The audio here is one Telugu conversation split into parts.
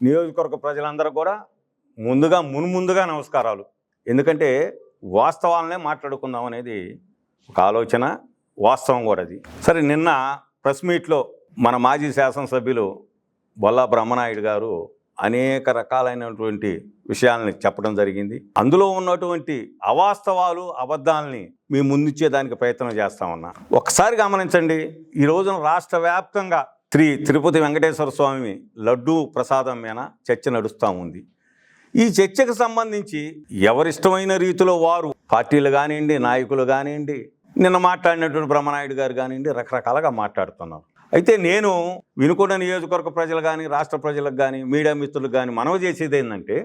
నియోజకవర్గ ప్రజలందరూ కూడా ముందుగా నమస్కారాలు. ఎందుకంటే వాస్తవాలనే మాట్లాడుకుందాం అనేది ఒక ఆలోచన, వాస్తవం కూడా అది. సరే, నిన్న ప్రెస్ మీట్లో మన మాజీ శాసనసభ్యులు బొల్లా బ్రహ్మనాయుడు గారు అనేక రకాలైనటువంటి విషయాలని చెప్పడం జరిగింది. అందులో ఉన్నటువంటి అవాస్తవాలు, అబద్ధాలని మీ ముందుచ్చేదానికి ప్రయత్నం చేస్తా ఉన్నా. ఒకసారి గమనించండి, ఈ రోజున రాష్ట్ర వ్యాప్తంగా శ్రీ తిరుపతి వెంకటేశ్వర స్వామి లడ్డూ ప్రసాదం మీద చర్చ నడుస్తూ ఉంది. ఈ చర్చకు సంబంధించి ఎవరిష్టమైన రీతిలో వారు, పార్టీలు కానివ్వండి, నాయకులు కానివ్వండి, నిన్న మాట్లాడినటువంటి బ్రహ్మనాయుడు గారు కానివ్వండి, రకరకాలుగా మాట్లాడుతున్నారు. అయితే నేను వినుకొండ నియోజకవర్గ ప్రజలు కానీ, రాష్ట్ర ప్రజలకు కానీ, మీడియా మిత్రులకు కానీ మనవి చేసేది ఏంటంటే,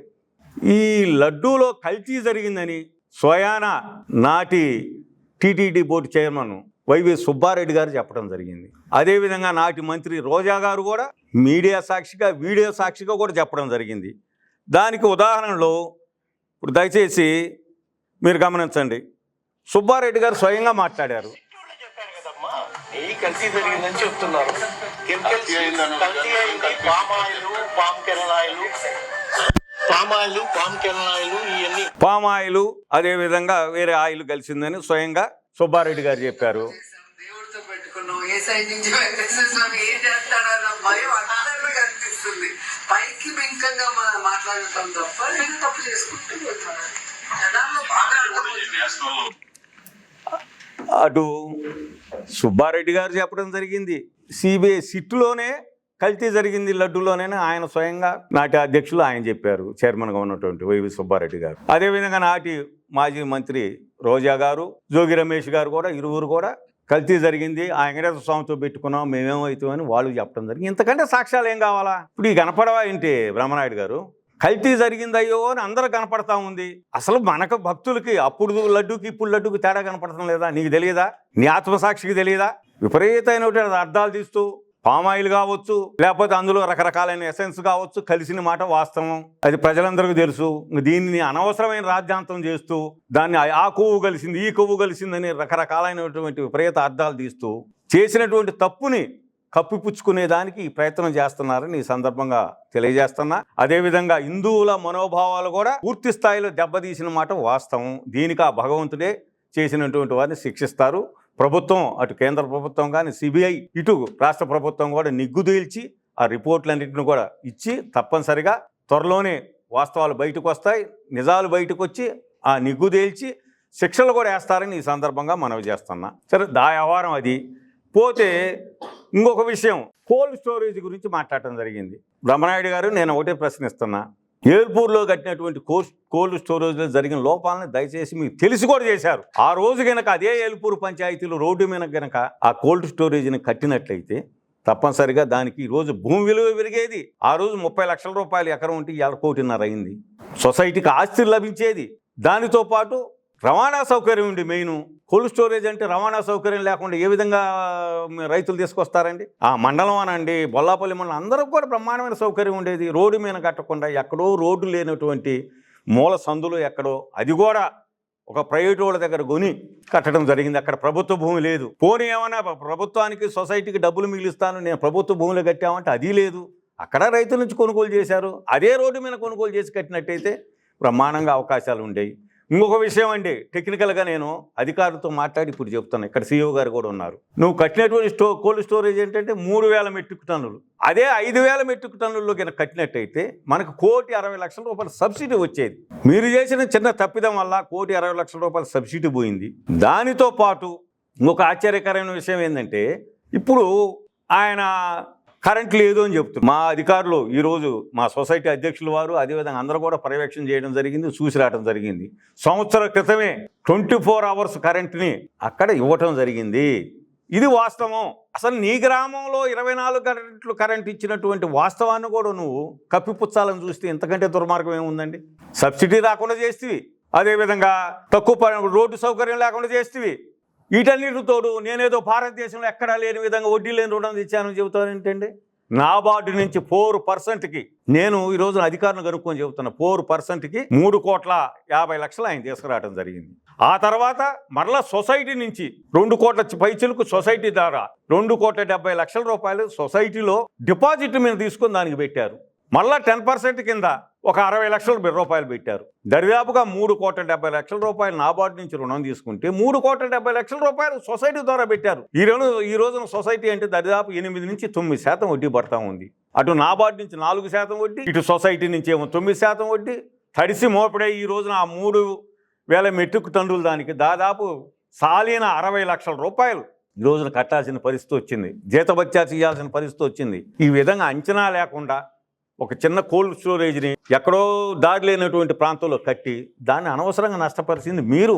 ఈ లడ్డూలో కల్తీ జరిగిందని స్వయాన నాటి టీటీడీ బోర్డు చైర్మన్ వైవి సుబ్బారెడ్డి గారు చెప్పడం జరిగింది. అదేవిధంగా నాటి మంత్రి రోజా గారు కూడా మీడియా సాక్షిగా, వీడియో సాక్షిగా కూడా చెప్పడం జరిగింది. దానికి ఉదాహరణలో ఇప్పుడు దయచేసి మీరు గమనించండి. సుబ్బారెడ్డి గారు స్వయంగా మాట్లాడారు. కల్తీ జరిగిందని చెప్తున్నారు. పామ్ ఆయిల్ అదేవిధంగా వేరే ఆయిల్ కలిసిందని స్వయంగా సుబ్బారెడ్డి గారు చెప్పారు. అటు సుబ్బారెడ్డి గారు చెప్పడం జరిగింది, సిబిఐ సిట్టులోనే కల్తీ జరిగింది లడ్డూలోనే ఆయన స్వయంగా నాటి అధ్యక్షులు ఆయన చెప్పారు, చైర్మన్గా ఉన్నటువంటి వైవి సుబ్బారెడ్డి గారు. అదేవిధంగా నాటి మాజీ మంత్రి రోజా గారు, జోగి రమేష్ గారు కూడా, ఇరువురు కూడా కల్తీ జరిగింది, ఆ వెంకటేశ్వర స్వామితో పెట్టుకున్నాం, మేమేమవుతామని వాళ్ళు చెప్పడం జరిగింది. ఇంతకంటే సాక్ష్యాలు ఏం కావాలా? ఇప్పుడు ఈ కనపడవా ఏంటి బ్రహ్మనాయుడు గారు? కల్తీ జరిగిందయ్యో అని అందరూ కనపడతా ఉంది. అసలు మనకు భక్తులకి అప్పుడు లడ్డూకి ఇప్పుడు లడ్డూకి తేడా కనపడటం లేదా? నీకు తెలియదా? నీ ఆత్మసాక్షికి తెలియదా? విపరీతమైనటువంటి అర్థాలు తీస్తూ పామాయిల్ కావచ్చు, లేకపోతే అందులో రకరకాలైన ఎసెన్స్ కావచ్చు, కలిసిన మాట వాస్తవం, అది ప్రజలందరికీ తెలుసు. దీన్ని అనవసరమైన రాజ్యాంతం చేస్తూ దాన్ని ఆ కొవ్వు కలిసింది, ఈ కొవ్వు కలిసిందని రకరకాలైనటువంటి విపరీత అర్థాలు తీస్తూ చేసినటువంటి తప్పుని కప్పిపుచ్చుకునేదానికి ప్రయత్నం చేస్తున్నారని ఈ సందర్భంగా తెలియజేస్తున్నా. అదేవిధంగా హిందువుల మనోభావాలు కూడా పూర్తి స్థాయిలో దెబ్బతీసిన మాట వాస్తవం. దీనికి ఆ భగవంతుడే చేసినటువంటి వారిని శిక్షిస్తారు. ప్రభుత్వం, అటు కేంద్ర ప్రభుత్వం కానీ, సిబిఐ, ఇటు రాష్ట్ర ప్రభుత్వం కూడా నిగ్గుదేల్చి ఆ రిపోర్ట్లన్నింటిని కూడా ఇచ్చి తప్పనిసరిగా త్వరలోనే వాస్తవాలు బయటకు వస్తాయి, నిజాలు బయటకు వచ్చి ఆ నిగ్గుదేల్చి శిక్షలు కూడా వేస్తారని ఈ సందర్భంగా మనవి చేస్తున్నా. సరే, దా వ్యవహారం అది పోతే ఇంకొక విషయం, కోల్డ్ స్టోరేజ్ గురించి మాట్లాడటం జరిగింది. బ్రహ్మనాయుడు గారు, నేను ఒకటే ప్రశ్నిస్తున్నా, ఏల్పూర్లో కట్టినటువంటి కోల్డ్ స్టోరేజ్లో జరిగిన లోపాలను దయచేసి మీకు తెలిసి కూడా చేశారు. ఆ రోజు గనక అదే ఏల్పూర్ పంచాయతీలో రోడ్డు మీద గనక ఆ కోల్డ్ స్టోరేజ్ని కట్టినట్లయితే తప్పనిసరిగా దానికి ఈరోజు భూమి విలువ పెరిగేది. ఆ రోజు 30 లక్షల రూపాయలు ఎకరం ఉంటే 1,5 అయింది. సొసైటీకి ఆస్తి లభించేది. దానితో పాటు రవాణా సౌకర్యం ఉండి, మెయిన్ కోల్డ్ స్టోరేజ్ అంటే రవాణా సౌకర్యం లేకుండా ఏ విధంగా రైతులు తీసుకొస్తారండి? ఆ మండలం అనండి, బొల్లాపల్లి మండలం అందరికి కూడా బ్రహ్మాండమైన సౌకర్యం ఉండేది. రోడ్డు మీద కట్టకుండా ఎక్కడో రోడ్డు లేనటువంటి మూల సందులు ఎక్కడో, అది కూడా ఒక ప్రైవేటు వాళ్ళ దగ్గర కొని కట్టడం జరిగింది. అక్కడ ప్రభుత్వ భూమి లేదు. పోనీ ఏమన్నా ప్రభుత్వానికి, సొసైటీకి డబ్బులు మిగిలిస్తాను, నేను ప్రభుత్వ భూమిలో కట్టామంటే అది లేదు. అక్కడ రైతుల నుంచి కొనుగోలు చేశారు. అదే రోడ్డు మీద కొనుగోలు చేసి కట్టినట్టయితే బ్రహ్మాండంగా అవకాశాలు ఉండేవి. ఇంకొక విషయం అండి, టెక్నికల్గా నేను అధికారులతో మాట్లాడి ఇప్పుడు చెప్తాను, ఇక్కడ సీఈఓ గారు కూడా ఉన్నారు. నువ్వు కట్టినటువంటి కోల్డ్ స్టోరేజ్ ఏంటంటే 3,000 మెట్రిక్ టన్నులు, అదే 5,000 మెట్రిక్ టన్నుల్లో కనుక కట్టినట్టయితే మనకు 1,60,00,000 రూపాయల సబ్సిడీ వచ్చేది. మీరు చేసిన చిన్న తప్పిదం వల్ల 1,60,00,000 రూపాయల సబ్సిడీ పోయింది. దానితో పాటు ఇంకొక ఆశ్చర్యకరమైన విషయం ఏంటంటే, ఇప్పుడు ఆయన కరెంట్ లేదు అని చెప్తున్నారు. మా అధికారులు ఈరోజు మా సొసైటీ అధ్యక్షుల వారు, అదేవిధంగా అందరూ కూడా పర్యవేక్షణ చేయడం జరిగింది, చూసి రావడం జరిగింది. సంవత్సరం క్రితమే 24 అవర్స్ కరెంట్ని అక్కడ ఇవ్వటం జరిగింది. ఇది వాస్తవం. అసలు నీ గ్రామంలో 24 గంటలు కరెంట్ ఇచ్చినటువంటి వాస్తవాన్ని కూడా నువ్వు కప్పిపుచ్చాలని చూస్తే ఇంతకంటే దుర్మార్గం ఏముందండి? సబ్సిడీ రాకుండా చేస్తేవి, అదేవిధంగా తక్కువ రోడ్డు సౌకర్యం లేకుండా చేస్తేవి. వీటన్నిటితోడు నేనేదో భారతదేశంలో ఎక్కడా లేని విధంగా వడ్డీ లేని రుణం తెచ్చానని చెబుతానేంటండి? నాబార్డు నుంచి 4%కి నేను ఈరోజు అధికారులను కనుక్కొని చెబుతున్నా, 4%కి 3,50,00,000 ఆయన తీసుకురావడం జరిగింది. ఆ తర్వాత మరలా సొసైటీ నుంచి 2 కోట్ల పైచులకు సొసైటీ ద్వారా 2,70,00,000 రూపాయలు సొసైటీలో డిపాజిట్ మీద తీసుకొని దానికి పెట్టారు. మళ్ళా 10% కింద ఒక 60 లక్షల రూపాయలు పెట్టారు. దరిదాపుగా 3,70,00,000 రూపాయలు నాబార్డు నుంచి రుణం తీసుకుంటే 3,70,00,000 రూపాయలు సొసైటీ ద్వారా పెట్టారు. ఈ రోజున సొసైటీ అంటే దరిదాపు 8 నుంచి 9% వడ్డీ పడతా ఉంది. అటు నాబార్డు నుంచి 4% వడ్డీ, ఇటు సొసైటీ నుంచి ఏమో 9% వడ్డీ. తడిసి మోపడే ఈ రోజున ఆ 3,000 మెట్రిక్ టన్నుల దానికి దాదాపు సాలిన 60 లక్షల రూపాయలు ఈ రోజున కట్టాల్సిన పరిస్థితి వచ్చింది. జీతభత్యా చేయాల్సిన పరిస్థితి వచ్చింది. ఈ విధంగా అంచనా లేకుండా ఒక చిన్న కోల్డ్ స్టోరేజ్ని ఎక్కడో దారి లేనటువంటి ప్రాంతంలో కట్టి దాన్ని అనవసరంగా నష్టపరిచింది మీరు.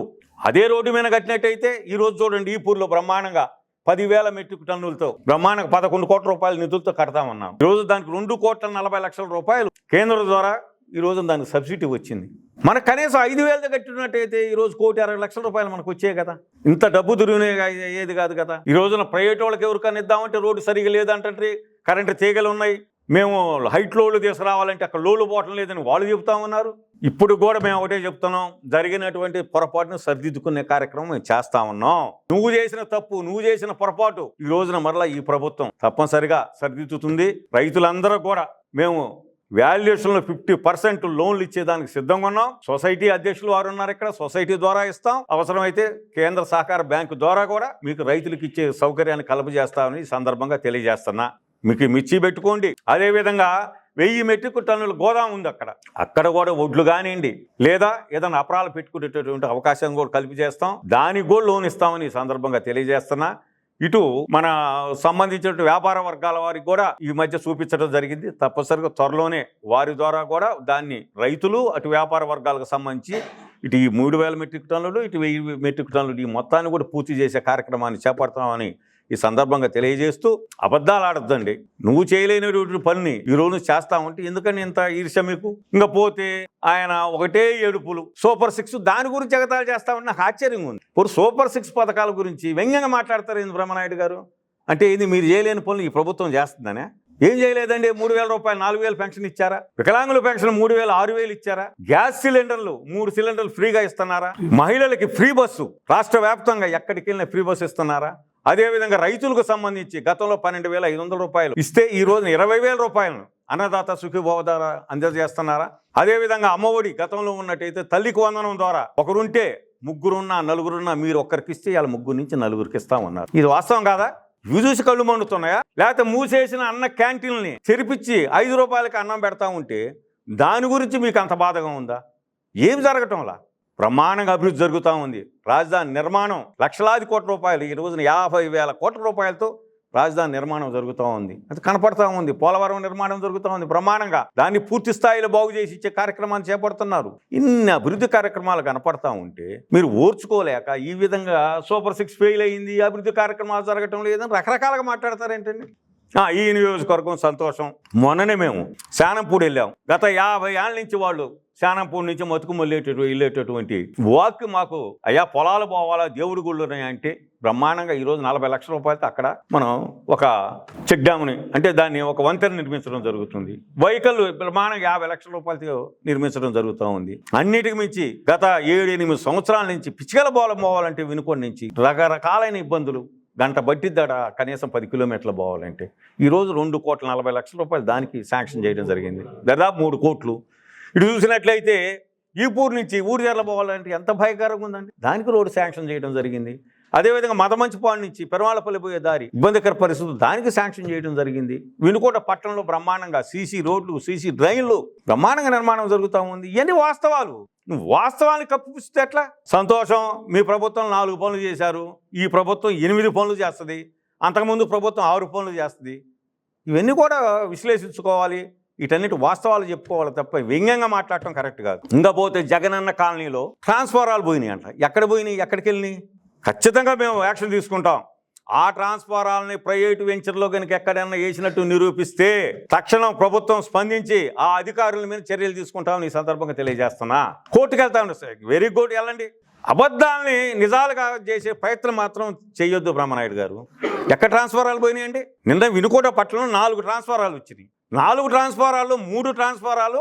అదే రోడ్డు మీద కట్టినట్టయితే ఈరోజు చూడండి, ఈపూర్లో బ్రహ్మాండంగా 10,000 మెట్రిక్ టన్నులతో బ్రహ్మాండంగా 11 కోట్ల రూపాయల నిధులతో కడతామన్నాం. ఈరోజు దానికి 2,40,00,000 రూపాయలు కేంద్రం ద్వారా ఈ రోజు దానికి సబ్సిడీ వచ్చింది. మనకు కనీసం 5,000 కట్టినట్టయితే ఈరోజు 1,60,00,000 రూపాయలు మనకు వచ్చాయి కదా. ఇంత డబ్బు దుర్వినియోగం అయ్యేది కాదు కదా. ఈ రోజున ప్రైవేట్ వాళ్ళకి ఎవరికైనా ఇద్దామంటే రోడ్డు సరిగా లేదంటే, కరెంటు తీగలు ఉన్నాయి, మేము హైట్ లోడ్లు తీసుకురావాలంటే అక్కడ లోడ్లు పోవటం లేదని వాళ్ళు చెబుతా ఉన్నారు. ఇప్పుడు కూడా మేము ఒకటే చెప్తున్నాం, జరిగినటువంటి పొరపాటును సరిదిద్దుకునే కార్యక్రమం మేము చేస్తా ఉన్నాం. నువ్వు చేసిన తప్పు, నువ్వు చేసిన పొరపాటు ఈ రోజున మరలా ఈ ప్రభుత్వం తప్పనిసరిగా సరిదిద్దుతుంది. రైతులందరూ కూడా మేము వాల్యుయేషన్లో 50% లోన్లు ఇచ్చేదానికి సిద్ధంగా ఉన్నాం. సొసైటీ అధ్యక్షులు వారు ఉన్నారు ఇక్కడ, సొసైటీ ద్వారా ఇస్తాం. అవసరమైతే కేంద్ర సహకార బ్యాంకు ద్వారా కూడా మీకు రైతులకు ఇచ్చే సౌకర్యాన్ని కలుగజేస్తామని ఈ సందర్భంగా తెలియజేస్తున్నా. మీకు మిర్చి పెట్టుకోండి. అదేవిధంగా 1000 మెట్రిక్ టన్నుల గోదాం ఉంది అక్కడ కూడా ఒడ్లు కానివ్వండి, లేదా ఏదైనా అపరాలు పెట్టుకునేటటువంటి అవకాశం కూడా కల్పి చేస్తాం. దానికి కూడా లోన్ ఇస్తామని ఈ సందర్భంగా తెలియజేస్తున్నా. ఇటు మన సంబంధించిన వ్యాపార వర్గాల వారికి కూడా ఈ మధ్య చూపించడం జరిగింది. తప్పనిసరిగా త్వరలోనే వారి ద్వారా కూడా దాన్ని రైతులు, అటు వ్యాపార వర్గాలకు సంబంధించి ఇటు ఈ 3,000 మెట్రిక్ టన్నులు, ఇటు 1000 మెట్రిక్ టన్నులు ఈ మొత్తాన్ని కూడా పూర్తి చేసే కార్యక్రమాన్ని చేపడతామని ఈ సందర్భంగా తెలియజేస్తూ, అబద్ధాలు ఆడద్దండి. నువ్వు చేయలేనటువంటి పనిని ఈ రోజు చేస్తామంటే ఎందుకని ఇంత ఈర్ష్య మీకు? ఇంకా పోతే ఆయన ఒకటే ఏడుపులు, సూపర్ 6 దాని గురించి ఎగతాళి చేస్తామని నాకు ఆశ్చర్యంగా ఉంది. ఇప్పుడు సూపర్ 6 పథకాల గురించి వ్యంగ్యంగా మాట్లాడతారు ఏంది బ్రహ్మనాయుడు గారు? అంటే ఇది మీరు చేయలేని పనులు ఈ ప్రభుత్వం చేస్తుందనే? ఏం చేయలేదండి. 3,000 రూపాయలు 4,000 పెన్షన్ ఇచ్చారా? వికలాంగుల పెన్షన్ 3,000 6,000 ఇచ్చారా? గ్యాస్ సిలిండర్లు 3 సిలిండర్లు ఫ్రీగా ఇస్తున్నారా? మహిళలకి ఫ్రీ బస్సు రాష్ట్ర వ్యాప్తంగా ఎక్కడికి వెళ్ళినా ఫ్రీ బస్సు ఇస్తున్నారా? అదేవిధంగా రైతులకు సంబంధించి గతంలో 12,500 రూపాయలు ఇస్తే ఈ రోజున 20,000 రూపాయలను అన్నదాత సుఖీభవ ద్వారా అందజేస్తున్నారా? అదేవిధంగా అమ్మఒడి గతంలో ఉన్నట్టయితే తల్లికి వందనం ద్వారా ఒకరుంటే ముగ్గురున్నా నలుగురున్నా మీరు ఒక్కరికి ఇస్తే ఇలా 3 నుంచి 4కి ఇస్తామన్నారు. ఇది వాస్తవం కాదా? ఇవి చూసి కళ్ళు మండుతున్నాయా? లేకపోతే మూసేసిన అన్న క్యాంటీన్ని తెరిపించి 5 రూపాయలకి అన్నం పెడతా ఉంటే దాని గురించి మీకు అంత బాధగా ఉందా? ఏం జరగటంలా బ్రహ్మాండంగా అభివృద్ధి జరుగుతూ ఉంది. రాజధాని నిర్మాణం లక్షలాది కోట్ల రూపాయలు, ఈ రోజున 50,000 కోట్ల రూపాయలతో రాజధాని నిర్మాణం జరుగుతూ ఉంది. అది కనపడతా ఉంది. పోలవరం నిర్మాణం జరుగుతూ ఉంది బ్రహ్మాండంగా. దాన్ని పూర్తి స్థాయిలో బాగు చేసి ఇచ్చే కార్యక్రమాన్ని చేపడుతున్నారు. ఇన్ని అభివృద్ధి కార్యక్రమాలు కనపడతా ఉంటే మీరు ఓర్చుకోలేక ఈ విధంగా సూపర్ 6 ఫెయిల్ అయ్యింది, అభివృద్ధి కార్యక్రమాలు జరగటం లేదని రకరకాలుగా మాట్లాడతారేంటండి? ఈ నియోజకవర్గం సంతోషం. మొన్ననే మేము శానంపూడి వెళ్ళాం. గత 50 ఏళ్ళ నుంచి వాళ్ళు శానంపూడి నుంచి మతుకుమల్లి వెళ్ళేటటువంటి వాక్ మాకు అయ్యా పొలాలు పోవాలా, దేవుడి గుళ్ళు ఉన్నాయంటే బ్రహ్మాండంగా ఈరోజు 40 లక్షల రూపాయలతో అక్కడ మనం ఒక చెక్ డ్యామ్ని, అంటే దాన్ని ఒక వంతెన నిర్మించడం జరుగుతుంది. వెహికల్ బ్రహ్మాండంగా 50 లక్షల రూపాయలతో నిర్మించడం జరుగుతూ ఉంది. అన్నిటికి మించి గత 7-8 సంవత్సరాల నుంచి పిచ్చికల బోలం పోవాలంటే వినుకొని నుంచి రకరకాలైన ఇబ్బందులు. గంట పట్టిద్దట కనీసం 10 కిలోమీటర్లు పోవాలంటే. ఈరోజు 2,40,00,000 రూపాయలు దానికి శాంక్షన్ చేయడం జరిగింది. దాదాపు 3 కోట్లు. ఇటు చూసినట్లయితే ఈపూర్ నుంచి ఊరిజర్ల పోవాలంటే ఎంత భయంకరంగా ఉందండి. దానికి రోడ్డు శాంక్షన్ చేయడం జరిగింది. అదేవిధంగా మదమంచిపాడు నుంచి పెరవాళ్ళపల్లి పోయే దారి ఇబ్బందికర పరిస్థితులు, దానికి శాంక్షన్ చేయడం జరిగింది. వినుకోట పట్టణంలో బ్రహ్మాండంగా సీసీ రోడ్లు, సీసీ డ్రైన్లు బ్రహ్మాండంగా నిర్మాణం జరుగుతూ ఉంది. ఇవన్నీ వాస్తవాలు. నువ్వు వాస్తవాన్ని కప్పిస్తే ఎట్లా? సంతోషం, మీ ప్రభుత్వం 4 పనులు చేశారు, ఈ ప్రభుత్వం 8 పనులు చేస్తుంది, అంతకుముందు ప్రభుత్వం 6 పనులు చేస్తుంది. ఇవన్నీ కూడా విశ్లేషించుకోవాలి. వీటన్నిటి వాస్తవాలు చెప్పుకోవాలి తప్ప వ్యంగ్యంగా మాట్లాడటం కరెక్ట్ కాదు. ఇంకా పోతే జగనన్న కాలనీలో ట్రాన్స్ఫారాలు పోయినాయి అంట. ఎక్కడ పోయినాయి? ఎక్కడికి వెళ్ళినాయి? ఖచ్చితంగా మేము యాక్షన్ తీసుకుంటాం. ఆ ట్రాన్స్ఫారాలని ప్రైవేటు వెంచర్లో కనుక ఎక్కడైనా వేసినట్టు నిరూపిస్తే తక్షణం ప్రభుత్వం స్పందించి ఆ అధికారుల మీద చర్యలు తీసుకుంటామని ఈ సందర్భంగా తెలియజేస్తున్నా. కోర్టుకు వెళ్తామండి సార్, వెరీ గుడ్, వెళ్ళండి. అబద్ధాలని నిజాలుగా చేసే ప్రయత్నం మాత్రం చేయొద్దు బ్రహ్మనాయుడు గారు. ఎక్కడ ట్రాన్స్ఫారాలు పోయినాయండి? నిన్న వినుకోట పట్టణంలో 4 ట్రాన్స్ఫారాలు వచ్చినాయి. 4 ట్రాన్స్ఫారాలు 3 ట్రాన్స్ఫారాలు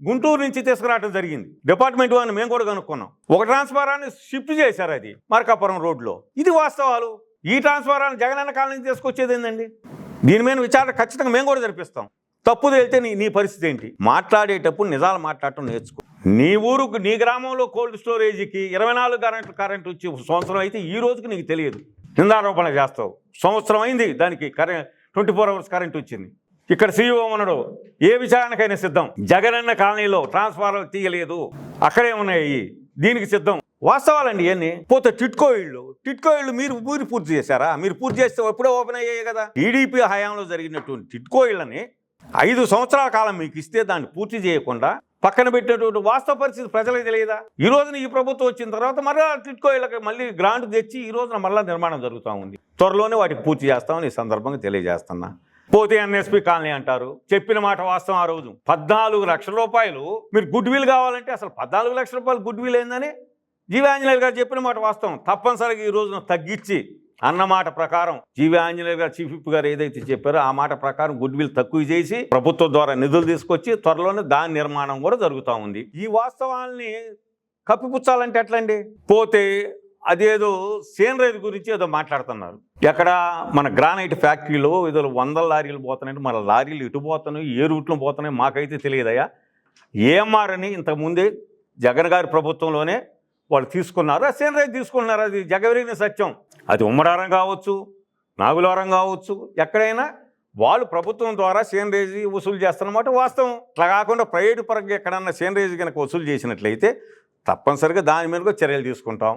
గుంటూరు నుంచి తీసుకురావడం జరిగింది. డిపార్ట్మెంట్ వారిని మేము కూడా కనుక్కున్నాం. ఒక ట్రాన్స్ఫారాన్ని షిఫ్ట్ చేశారు, అది మార్కాపురం రోడ్లో. ఇది వాస్తవాలు. ఈ ట్రాన్స్ఫారాన్ని జగనన్న కాలనీ నుంచి తీసుకొచ్చేది ఏంటండి? దీని మీద విచారణ ఖచ్చితంగా మేము కూడా జరిపిస్తాం. తప్పు తేలితే నీ పరిస్థితి ఏంటి? మాట్లాడేటప్పుడు నిజాలు మాట్లాడటం నేర్చుకో. నీ ఊరుకు నీ గ్రామంలో కోల్డ్ స్టోరేజ్కి 24 కరెంట్ వచ్చి సంవత్సరం అయితే ఈ రోజుకి నీకు తెలియదు, నిందారోపణ చేస్తావు. సంవత్సరం అయింది దానికి 24 అవర్స్ కరెంట్ వచ్చింది. ఇక్కడ సీఈఓ ఉన్నాడు, ఏ విచారణకైనా సిద్ధం. జగనన్న కాలనీలో ట్రాన్స్ఫార్మర్ తీయలేదు, అక్కడే ఉన్నాయి, దీనికి సిద్ధం. వాస్తవాలండి ఇవన్నీ. పోతే టిట్కో ఇళ్ళు మీరు పూర్తి చేశారా? మీరు పూర్తి చేస్తే ఎప్పుడో ఓపెన్ అయ్యాయి కదా. టీడీపీ హయాంలో జరిగినటువంటి టిట్కో ఇళ్ళని 5 సంవత్సరాల కాలం మీకు ఇస్తే దాన్ని పూర్తి చేయకుండా పక్కన పెట్టినటువంటి వాస్తవ పరిస్థితి ప్రజలకు తెలియదా? ఈ రోజున ఈ ప్రభుత్వం వచ్చిన తర్వాత మరలా టిట్కో ఇళ్ళకి మళ్ళీ గ్రాంట్ తెచ్చి ఈ రోజున మళ్ళీ నిర్మాణం జరుగుతూ ఉంది. త్వరలోనే వాటికి పూర్తి చేస్తామని ఈ సందర్భంగా తెలియజేస్తున్నా. పోతే ఎన్ఎస్పి కాలనీ అంటారు, చెప్పిన మాట వాస్తవం. ఆ రోజు 14 లక్షల రూపాయలు మీరు గుడ్ విల్ కావాలంటే అసలు 14 లక్షల రూపాయలు గుడ్ విల్ ఏందని జీవి ఆంజనేయులు గారు చెప్పిన మాట వాస్తవం. తప్పనిసరిగా ఈ రోజున తగ్గించి అన్నమాట ప్రకారం జీవి ఆంజనేయులు గారు చీఫ్ విప్ గారు ఏదైతే చెప్పారో ఆ మాట ప్రకారం గుడ్ విల్ తక్కువ చేసి ప్రభుత్వం ద్వారా నిధులు తీసుకొచ్చి త్వరలోనే దాని నిర్మాణం కూడా జరుగుతూ ఉంది. ఈ వాస్తవాల్ని కప్పిపుచ్చాలంటే ఎట్లండి? పోతే అదేదో సేనరేజ్ గురించి ఏదో మాట్లాడుతున్నారు. ఎక్కడ మన గ్రానైట్ ఫ్యాక్టరీలో ఏదో 100 లారీలు పోతున్నాయి, మన లారీలు ఎటు పోతున్నాయి, ఏ రూట్లో పోతున్నాయి మాకైతే తెలియదయ్యా. ఏఎంఆర్ అని ఇంతకుముందే జగన్ గారి ప్రభుత్వంలోనే వాళ్ళు తీసుకున్నారు, ఆ సేనరేజ్ తీసుకున్నారు. అది జగవెరిగిన సత్యం. అది ఉమ్మడారం కావచ్చు, నాగులవరం కావచ్చు, ఎక్కడైనా వాళ్ళు ప్రభుత్వం ద్వారా సేనరేజ్ వసూలు చేస్తున్నమాట వాస్తవం. అట్లా కాకుండా ప్రైవేటు పరంగా ఎక్కడన్నా సేనరేజ్ కనుక వసూలు చేసినట్లయితే తప్పనిసరిగా దాని మీద చర్యలు తీసుకుంటాం.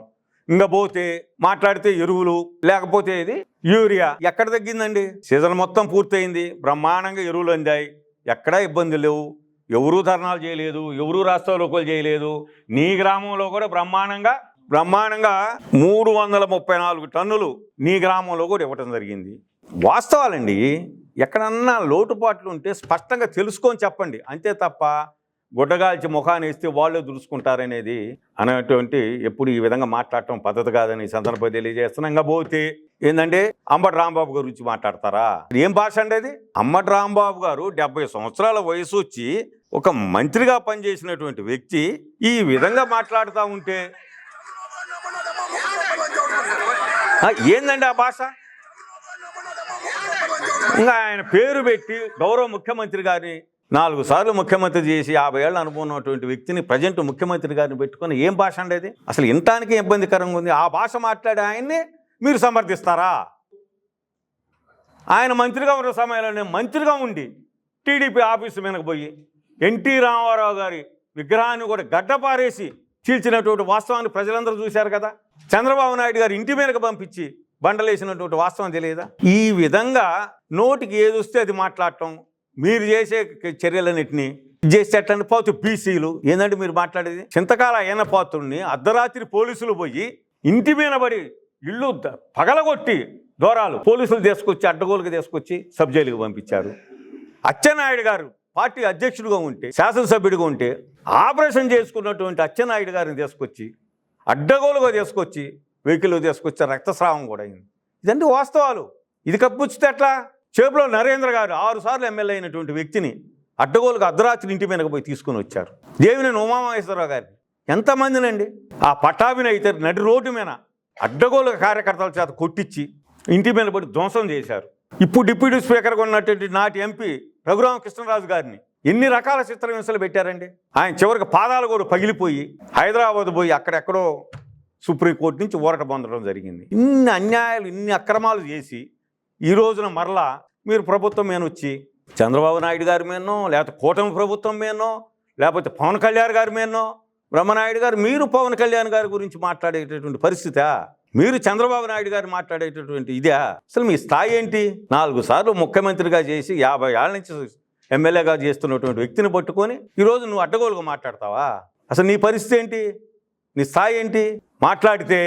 ఇంకా పోతే మాట్లాడితే ఎరువులు, లేకపోతే ఇది యూరియా ఎక్కడ తగ్గిందండి? సీజన్ మొత్తం పూర్తయింది, బ్రహ్మాండంగా ఎరువులు అందాయి, ఎక్కడా ఇబ్బంది లేవు, ఎవరూ ధర్నాలు చేయలేదు, ఎవరూ రాస్తారోకోలు చేయలేదు. నీ గ్రామంలో కూడా బ్రహ్మాండంగా 334 టన్నులు నీ గ్రామంలో కూడా ఇవ్వటం జరిగింది. వాస్తవాలండి. ఎక్కడన్నా లోటుపాట్లు ఉంటే స్పష్టంగా తెలుసుకొని చెప్పండి, అంతే తప్ప గుడ్డగాల్చి ముఖాన్ని వేస్తే వాళ్ళే దురుసుకుంటారనేది అనేటువంటి ఎప్పుడు ఈ విధంగా మాట్లాడటం పద్ధతి కాదని సందర్భం తెలియజేస్తున్నాం. ఇంకా పోతే ఏంటంటే అంబటి రాంబాబు గురించి మాట్లాడతారా? ఏం భాష అండి అది? అంబటి రాంబాబు గారు 70 సంవత్సరాల వయసు వచ్చి ఒక మంత్రిగా పనిచేసినటువంటి వ్యక్తి ఈ విధంగా మాట్లాడుతూ ఉంటే ఏందండి ఆ భాష? ఇంకా ఆయన పేరు పెట్టి గౌరవ ముఖ్యమంత్రి గారిని 4 సార్లు ముఖ్యమంత్రి చేసి 50 ఏళ్ళ అనుభవం ఉన్నటువంటి వ్యక్తిని ప్రజెంట్ ముఖ్యమంత్రి గారిని పెట్టుకొని ఏం భాష అండి? అసలు వినటానికి ఇబ్బందికరంగా ఉంది. ఆ భాష మాట్లాడే ఆయన్ని మీరు సమర్థిస్తారా? ఆయన మంత్రిగా ఉన్న సమయంలోనే మంత్రిగా ఉండి టీడీపీ ఆఫీసు మీదకి పోయి ఎన్టీ రామారావు గారి విగ్రహాన్ని కూడా గడ్డపారేసి చీల్చినటువంటి వాస్తవాన్ని ప్రజలందరూ చూశారు కదా. చంద్రబాబు నాయుడు గారు ఇంటి మీదకి పంపించి బండలేసినటువంటి వాస్తవం తెలియదా? ఈ విధంగా నోటికి ఏది వస్తే అది మాట్లాడటం, మీరు చేసే చర్యలన్నింటినీ చేసేటండి. పోతే బీసీలు ఏంటంటే మీరు మాట్లాడేది? చింతకాల అయిన పాత్రుడిని అర్ధరాత్రి పోలీసులు పోయి ఇంటి మీద పడి ఇళ్ళు పగలగొట్టి దూరాలు పోలీసులు తీసుకొచ్చి అడ్డగోలుగా తీసుకొచ్చి సబ్ జైలుకి పంపించారు. అచ్చెన్నాయుడు గారు పార్టీ అధ్యక్షుడిగా ఉంటే, శాసనసభ్యుడిగా ఉంటే ఆపరేషన్ చేసుకున్నటువంటి అచ్చెన్నాయుడు గారిని తీసుకొచ్చి అడ్డగోలుగా తీసుకొచ్చి వెహికల్ తీసుకొచ్చి రక్తస్రావం కూడా అయింది. ఇదంటే వాస్తవాలు. ఇది కప్పుచ్చితే ఎట్లా? చేపులో నరేంద్ర గారు 6 సార్లు ఎమ్మెల్యే అయినటువంటి వ్యక్తిని అడ్డగోలుగా అర్ధరాత్రి ఇంటి మీదకి పోయి తీసుకుని వచ్చారు. దేవినేని ఉమామహేశ్వరరావు గారిని, ఎంతమందినండి ఆ పట్టాభిని అయితే నడి రోడ్డు మీద అడ్డగోలుగా కార్యకర్తల చేత కొట్టించి ఇంటి మీద పడి ధ్వంసం చేశారు. ఇప్పుడు డిప్యూటీ స్పీకర్గా ఉన్నటువంటి నాటి ఎంపీ రఘురామకృష్ణరాజు గారిని ఎన్ని రకాల చిత్రహింసలు పెట్టారండి. ఆయన చివరికి పాదాలు కూడా పగిలిపోయి హైదరాబాద్ పోయి అక్కడెక్కడో సుప్రీంకోర్టు నుంచి ఊరట పొందడం జరిగింది. ఇన్ని అన్యాయాలు, ఇన్ని అక్రమాలు చేసి ఈ రోజున మరలా మీరు ప్రభుత్వం మీద వచ్చి చంద్రబాబు నాయుడు గారి మీదనో, లేకపోతే కూటమి ప్రభుత్వం మీదనో, లేకపోతే పవన్ కళ్యాణ్ గారి మీదనో, బ్రహ్మనాయుడు గారు మీరు పవన్ కళ్యాణ్ గారి గురించి మాట్లాడేటటువంటి పరిస్థితా? మీరు చంద్రబాబు నాయుడు గారు మాట్లాడేటటువంటి ఇదే? అసలు మీ స్థాయి ఏంటి? 4 సార్లు ముఖ్యమంత్రిగా చేసి 50 ఏళ్ళ నుంచి ఎమ్మెల్యేగా చేస్తున్నటువంటి వ్యక్తిని పట్టుకొని ఈరోజు నువ్వు అడ్డగోలుగా మాట్లాడతావా? అసలు నీ పరిస్థితి ఏంటి? నీ స్థాయి ఏంటి? మాట్లాడితే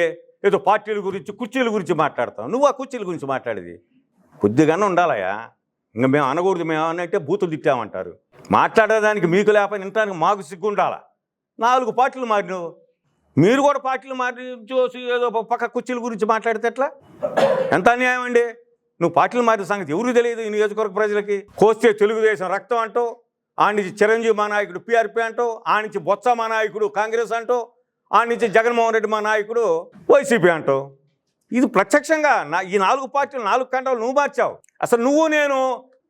ఏదో పార్టీల గురించి, కుర్చీల గురించి మాట్లాడతావు. నువ్వు ఆ కుర్చీల గురించి మాట్లాడేది కొద్దిగానే ఉండాలయా. ఇంకా మేము అనకూడదు, మేము అనంటే బూతులు తిట్టామంటారు. మాట్లాడేదానికి మీకు లేకపోయినా వినటానికి మాకు సిగ్గు ఉండాలా. 4 పార్టీలు మారినవు, మీరు కూడా పార్టీలు మారి చూసి ఏదో పక్క కుర్చీల గురించి మాట్లాడితే ఎట్లా? ఎంత అన్యాయం అండి. నువ్వు పార్టీలు మారిన సంగతి ఎవరు తెలియదు ఈ నియోజకవర్గ ప్రజలకి. కోస్తే తెలుగుదేశం రక్తం అంటావు, ఆ నుంచి చిరంజీవి మా నాయకుడు పీఆర్పీ అంటావు, ఆ నుంచి బొత్స మా నాయకుడు కాంగ్రెస్ అంటావు, ఆ నుంచి జగన్మోహన్ రెడ్డి మా నాయకుడు వైసీపీ అంటావు. ఇది ప్రత్యక్షంగా ఈ 4 పార్టీలు 4 ఖండాలు నువ్వు మార్చావు. అసలు నువ్వు నేను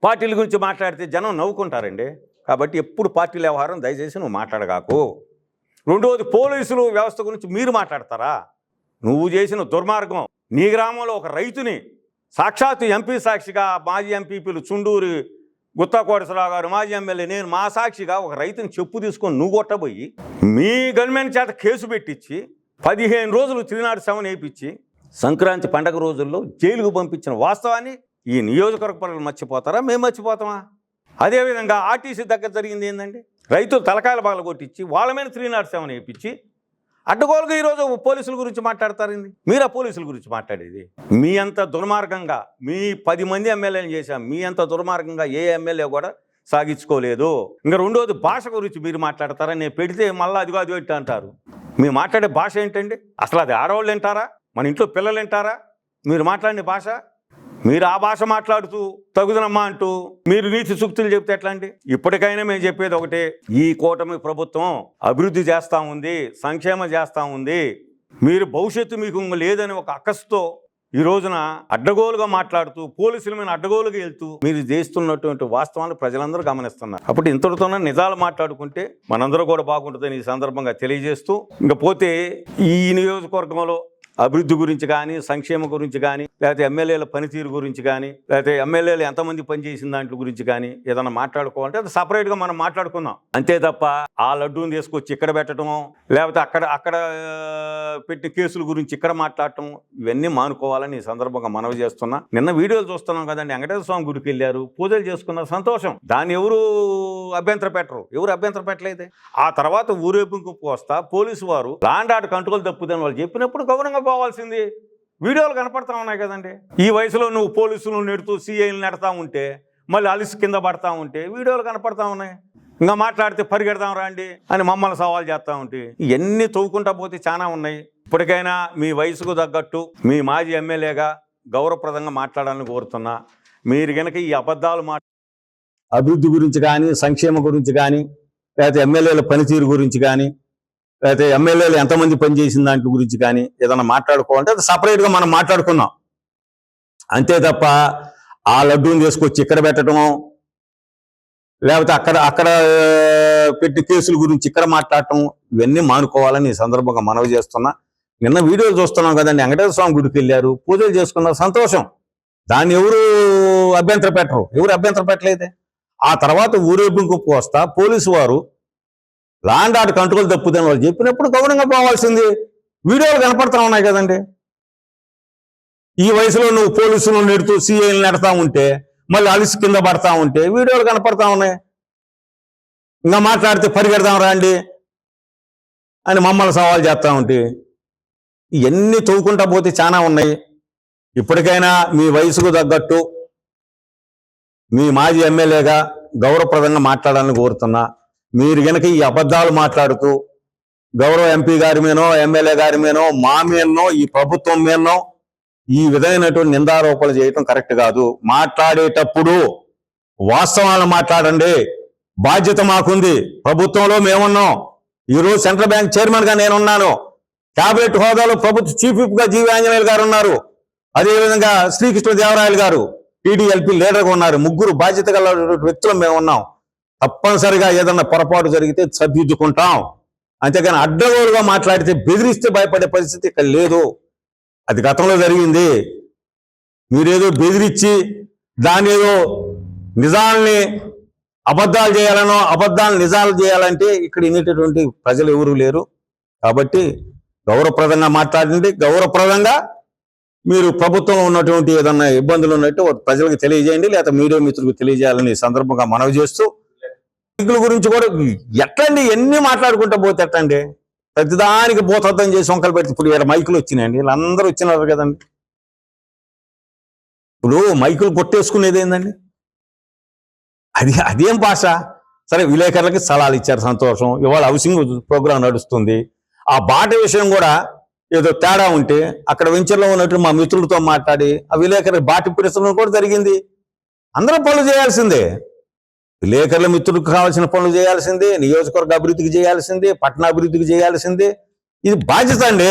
పార్టీల గురించి మాట్లాడితే జనం నవ్వుకుంటారండి. కాబట్టి ఎప్పుడు పార్టీల వ్యవహారం దయచేసి నువ్వు మాట్లాడగాకు. రెండవది, పోలీసులు వ్యవస్థ గురించి మీరు మాట్లాడతారా? నువ్వు చేసిన దుర్మార్గం, నీ గ్రామంలో ఒక రైతుని సాక్షాత్తు ఎంపీ సాక్షిగా, మాజీ ఎంపీపీలు చుండూరు గుత్తా కోటేశ్వరరావు గారు, మాజీ ఎమ్మెల్యే, నేను మా సాక్షిగా ఒక రైతుని చెప్పు తీసుకొని నువ్వు కొట్టబోయి మీ గవర్నమెంట్ చేత కేసు పెట్టించి 15 రోజులు 307 వేయించి సంక్రాంతి పండగ రోజుల్లో జైలుకు పంపించిన వాస్తవాన్ని ఈ నియోజకవర్గ ప్రజలు మర్చిపోతారా? మేము మర్చిపోతామా? అదేవిధంగా ఆర్టీసీ దగ్గర జరిగింది ఏంటండి? రైతులు తలకాయల బాగలు కొట్టించి వాళ్ళ మీద 307 వేయించి అడ్డగోలుగా ఈరోజు పోలీసుల గురించి మాట్లాడతారండి. మీరా పోలీసుల గురించి మాట్లాడేది? మీ అంత దుర్మార్గంగా మీ 10 మంది ఎమ్మెల్యేలు చేశాం, మీ అంత దుర్మార్గంగా ఏ ఎమ్మెల్యే కూడా సాగించుకోలేదు. ఇంకా రెండోది, భాష గురించి మీరు మాట్లాడతారా? నేను పెడితే మళ్ళీ అదిగో అది పెట్టి అంటారు. మీరు మాట్లాడే భాష ఏంటండి? అసలు అది ఆడవాళ్ళు వింటారా? మన ఇంట్లో పిల్లలు వింటారా మీరు మాట్లాడిన భాష? మీరు ఆ భాష మాట్లాడుతూ తగుదనమ్మా అంటూ మీరు నీతి సూక్తులు చెప్తే ఎట్లా అండి? ఇప్పటికైనా మేము చెప్పేది ఒకటే, ఈ కూటమి ప్రభుత్వం అభివృద్ధి చేస్తూ ఉంది, సంక్షేమం చేస్తూ ఉంది. మీరు భవిష్యత్తు మీకు లేదని ఒక అక్కసుతో ఈ రోజున అడ్డగోలుగా మాట్లాడుతూ పోలీసుల మీద అడ్డగోలుగా వెళ్తూ మీరు చేస్తున్నటువంటి వాస్తవాన్ని ప్రజలందరూ గమనిస్తున్నారు. అప్పుడు ఇంతటితోనే నిజాలు మాట్లాడుకుంటే మనందరూ కూడా బాగుంటుందని ఈ సందర్భంగా తెలియజేస్తూ, ఇంకా పోతే ఈ నియోజకవర్గంలో అభివృద్ధి గురించి కానీ, సంక్షేమం గురించి కానీ, లేకపోతే ఎమ్మెల్యేల పనితీరు గురించి కానీ, లేకపోతే ఎమ్మెల్యేలు ఎంతమంది పనిచేసిన దాంట్లో గురించి కానీ ఏదైనా మాట్లాడుకోవాలంటే అది సపరేట్గా మనం మాట్లాడుకుందాం. అంతే తప్ప ఆ లడ్డూని తీసుకొచ్చి ఇక్కడ పెట్టడం, లేకపోతే అక్కడ పెట్టిన కేసుల గురించి ఇక్కడ మాట్లాడటం, ఇవన్నీ మానుకోవాలని ఈ సందర్భంగా మనవి చేస్తున్నా. నిన్న వీడియోలు చూస్తున్నాం కదండి, వెంకటేశ్వర స్వామి గుడికి వెళ్ళారు, పూజలు చేసుకున్నారు, సంతోషం. దాన్ని ఎవరు అభ్యంతర పెట్టరు, ఎవరు అభ్యంతర పెట్టలేదే. ఆ తర్వాత ఊరేగింపు వస్తా పోలీసు వారు లాండ్ ఆర్డర్ కంట్రోల్ తప్పుదని వాళ్ళు చెప్పినప్పుడు గౌరవంగా పోవాల్సింది. వీడియోలు కనపడతా ఉన్నాయి కదండి. ఈ వయసులో నువ్వు పోలీసులు నెడుతూ సిఐలు నెడతా ఉంటే, మళ్ళీ అలిసి కింద పడతా ఉంటే వీడియోలు కనపడతా ఉన్నాయి. ఇంకా మాట్లాడితే పరిగెడదాం రండి అని మమ్మల్ని సవాల్ చేస్తూ ఉంటే ఇవన్నీ తవ్వుకుంటా పోతే చాలా ఉన్నాయి. ఇప్పటికైనా మీ వయసుకు తగ్గట్టు మీ మాజీ ఎమ్మెల్యేగా గౌరవప్రదంగా మాట్లాడాలని కోరుతున్నా. మీరు కనుక ఈ అబద్ధాలు అభివృద్ధి గురించి కానీ, సంక్షేమం గురించి కానీ, లేకపోతే ఎమ్మెల్యేల పనితీరు గురించి కానీ, లేకపోతే ఎమ్మెల్యేలు ఎంతమంది పనిచేసిన దాంట్లో గురించి కానీ ఏదైనా మాట్లాడుకోవాలంటే అది సపరేట్గా మనం మాట్లాడుకుందాం. అంతే తప్ప ఆ లడ్డూని తీసుకొచ్చి ఇక్కడ పెట్టడం, లేకపోతే అక్కడ పెట్టి కేసుల గురించి ఇక్కడ మాట్లాడటం, ఇవన్నీ మానుకోవాలని ఈ సందర్భంగా మనవి చేస్తున్నా. నిన్న వీడియోలు చూస్తున్నాం కదండి, వెంకటేశ్వర స్వామి గుడికి వెళ్ళారు, పూజలు చేసుకున్నారు, సంతోషం. దాన్ని ఎవరు అభ్యంతర పెట్టరు, ఎవరు అభ్యంతర పెట్టలేదే. ఆ తర్వాత ఊరేగింపుకు వస్తా పోలీసు వారు లాండ్ ఆర్డర్ కంట్రోల్ తప్పుదని వాళ్ళు చెప్పినప్పుడు గౌరవంగా పోవాల్సింది. వీడియోలు కనపడతా ఉన్నాయి కదండి. ఈ వయసులో నువ్వు పోలీసులు నెడుతూ సిఐలు నెడతా ఉంటే, మళ్ళీ అలిసి కింద పడతా ఉంటే వీడియోలు కనపడతా ఉన్నాయి. ఇంకా మాట్లాడితే పరిగెడదాం రండి అని మమ్మల్ని సవాల్ చేస్తూ ఉంటే ఇవన్నీ తవ్వుకుంటా పోతే చాలా ఉన్నాయి. ఇప్పటికైనా మీ వయసుకు తగ్గట్టు మీ మాజీ ఎమ్మెల్యేగా గౌరవప్రదంగా మాట్లాడాలని కోరుతున్నా. మీరు గనక ఈ అబద్ధాలు మాట్లాడుతూ గౌరవ ఎంపీ గారి మీదనో, ఎమ్మెల్యే గారి మీదనో, మా మీదనో, ఈ ప్రభుత్వం మీదనో ఈ విధమైనటువంటి నిందారోపణలు చేయటం కరెక్ట్ కాదు. మాట్లాడేటప్పుడు వాస్తవాలను మాట్లాడండి. బాధ్యత మాకుంది. ప్రభుత్వంలో మేమున్నాం. ఈరోజు సెంట్రల్ బ్యాంక్ చైర్మన్ గా నేనున్నాను. క్యాబినెట్ హోదాలో ప్రభుత్వ చీఫ్ విప్ గా జీవి ఆంజనేయులు గారు ఉన్నారు. అదేవిధంగా శ్రీకృష్ణదేవరాయలు గారు టీడీఎల్పీ లీడర్గా ఉన్నారు. ముగ్గురు బాధ్యత గల వ్యక్తులు మేము ఉన్నాం. తప్పనిసరిగా ఏదన్నా పొరపాటు జరిగితే సరిదిద్దుకుంటాం. అంతేగాని అడ్డగోలుగా మాట్లాడితే బెదిరిస్తే భయపడే పరిస్థితి ఇక్కడ లేదు. అది గతంలో జరిగింది. మీరేదో బెదిరించి దాని ఏదో నిజాల్ని అబద్ధాలు చేయాలనో, అబద్ధాలు నిజాలు చేయాలంటే ఇక్కడ వినేటటువంటి ప్రజలు ఎవరూ లేరు. కాబట్టి గౌరవప్రదంగా మాట్లాడండి. గౌరవప్రదంగా మీరు ప్రభుత్వంలో ఉన్నటువంటి ఏదన్నా ఇబ్బందులు ఉన్నట్టు ప్రజలకు తెలియజేయండి, లేదా మీడియా మిత్రులకు తెలియజేయాలని సందర్భంగా మనవి చేస్తూ, మైకుల గురించి కూడా ఎట్లండి ఎన్ని మాట్లాడుకుంటూ పోతే ఎట్లండి? ప్రతిదానికి భూతద్దం చేసి వంకలు పెడితే ఇప్పుడు ఇక్కడ మైకులు వచ్చినాయండి, వీళ్ళందరూ వచ్చినారు కదండి. ఇప్పుడు మైకులు కొట్టేసుకునేది ఏందండి? అదేం భాష? సరే, విలేకరులకి స్థలాలు ఇచ్చారు, సంతోషం. ఇవాళ హౌసింగ్ ప్రోగ్రాం నడుస్తుంది. ఆ బాట విషయం కూడా ఏదో తేడా ఉంటే అక్కడ వెంచర్లో ఉన్నట్టు మా మిత్రులతో మాట్లాడి ఆ విలేకరులు బాటి పిలుచడం కూడా జరిగింది. అందరూ పనులు చేయాల్సిందే. విలేకరుల మిత్రులకు కావాల్సిన పనులు చేయాల్సిందే, నియోజకవర్గ అభివృద్ధికి చేయాల్సిందే, పట్టణ అభివృద్ధికి చేయాల్సిందే. ఇది బాధ్యత అండి.